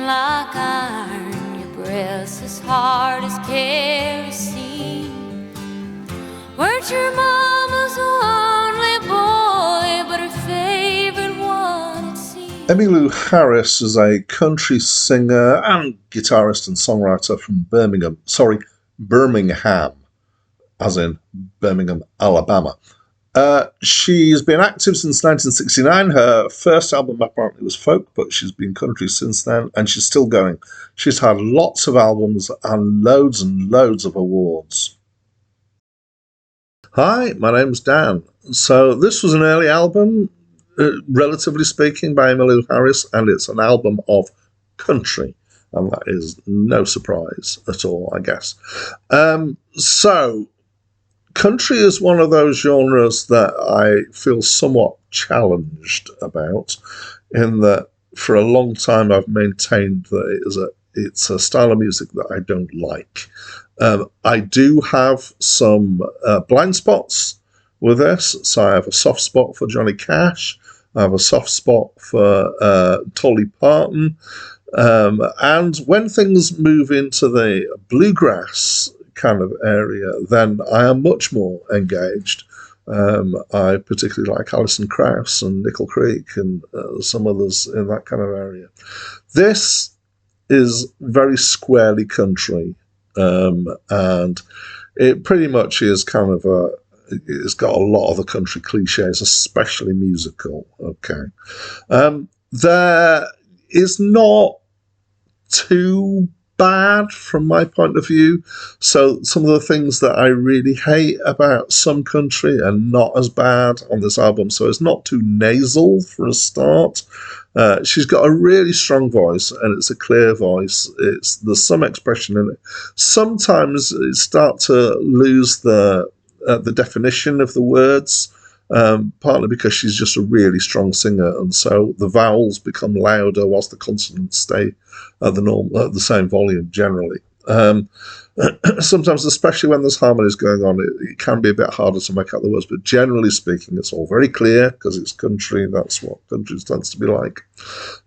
like iron, your breath's as hard as kerosene. Weren't your mama's only boy, but her favorite one, it seemed. Emmylou Harris is a country singer and guitarist and songwriter from Birmingham, as in Birmingham, Alabama. She's been active since 1969. Her first album apparently was folk, but she's been country since then, and she's still going. She's had lots of albums and loads of awards. Hi, my name's Dan. So this was an early album, relatively speaking, by Emmylou Harris, and it's an album of country, and that is no surprise at all, I guess. So country is one of those genres that I feel somewhat challenged about, in that for a long time I've maintained that it's a style of music that I don't like. I do have some blind spots with this. So I have a soft spot for Johnny Cash. I have a soft spot for Dolly Parton. And when things move into the bluegrass kind of area, then I am much more engaged. I particularly like Alison Krauss and Nickel Creek and some others in that kind of area. This is very squarely country, and it pretty much is kind of it's got a lot of the country cliches, especially musical. Okay. There is not too bad from my point of view. So some of the things that I really hate about some country are not as bad on this album. So it's not too nasal for a start. She's got a really strong voice, and it's a clear voice. There's some expression in it. Sometimes it starts to lose the definition of the words, partly because she's just a really strong singer, and so the vowels become louder whilst the consonants stay at the same volume generally. Sometimes, especially when there's harmonies going on, it can be a bit harder to make out the words, but generally speaking, it's all very clear because it's country. That's what country tends to be like.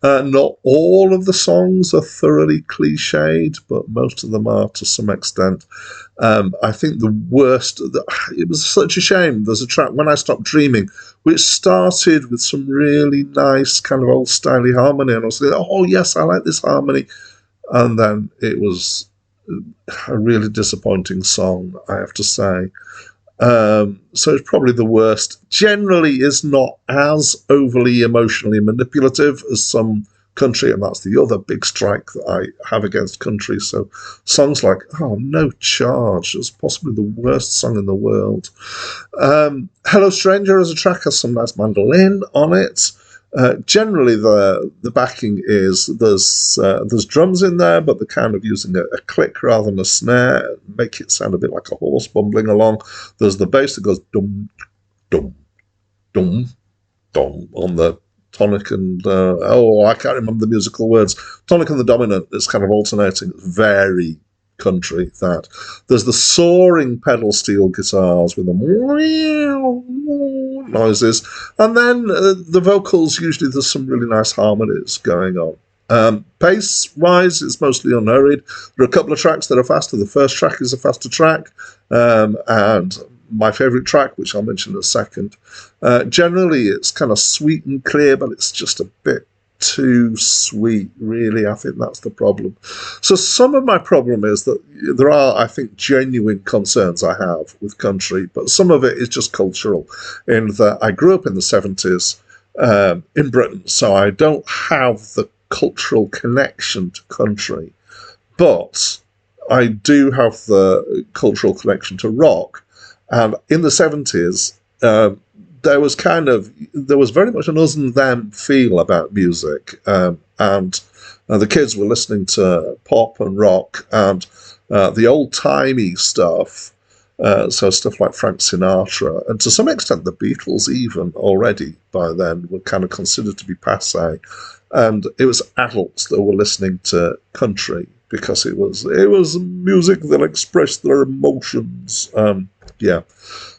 Not all of the songs are thoroughly cliched, but most of them are to some extent. I think the worst, it was such a shame. There's a track, When I Stopped Dreaming, which started with some really nice kind of old-styley harmony, and I was like, oh yes, I like this harmony. And then it was a really disappointing song, I have to say. So it's probably the worst. Generally is not as overly emotionally manipulative as some country, and that's the other big strike that I have against country. So songs like Oh No Charge is possibly the worst song in the world. Hello Stranger as a track has some nice mandolin on it. Generally, the backing is there's drums in there, but they're kind of using a click rather than a snare, make it sound a bit like a horse bumbling along. There's the bass that goes dum dum dum dum on the tonic and I can't remember the musical words. Tonic and the dominant. It's kind of alternating. It's very country. That there's the soaring pedal steel guitars with the noises, and then the vocals, usually there's some really nice harmonies going on. Pace wise, it's mostly unhurried. There are a couple of tracks that are faster. The first track is a faster track, and my favorite track, which I'll mention in a second. Generally it's kind of sweet and clear, but it's just a bit too sweet, really. I think that's the problem. So some of my problem is that there are, I think, genuine concerns I have with country, but some of it is just cultural, in that I grew up in the 70s in Britain, so I don't have the cultural connection to country, but I do have the cultural connection to rock. And in the 70s, there was very much an us and them feel about music, and the kids were listening to pop and rock and the old-timey stuff, so stuff like Frank Sinatra, and to some extent the Beatles even already by then were kind of considered to be passé, and it was adults that were listening to country because it was music that expressed their emotions.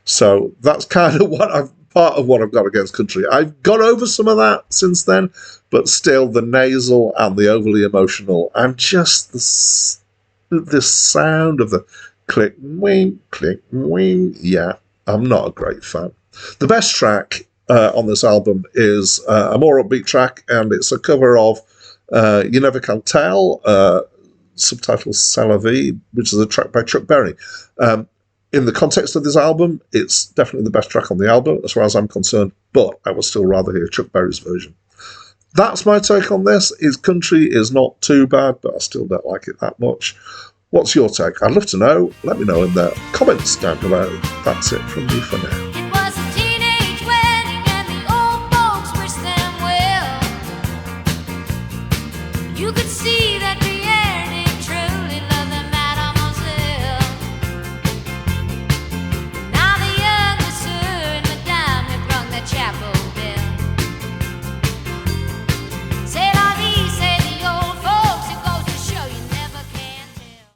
So that's kind of what I've part of what I've got against country. I've got over some of that since then, but still the nasal and the overly emotional and just the sound of the click, wing. Yeah, I'm not a great fan. The best track on this album is a more upbeat track, and it's a cover of You Never Can Tell, subtitled C'est la Vie, which is a track by Chuck Berry. In the context of this album, it's definitely the best track on the album, as far as I'm concerned, but I would still rather hear Chuck Berry's version. That's my take on this. His country is not too bad, but I still don't like it that much. What's your take? I'd love to know. Let me know in the comments down below. That's it from me for now.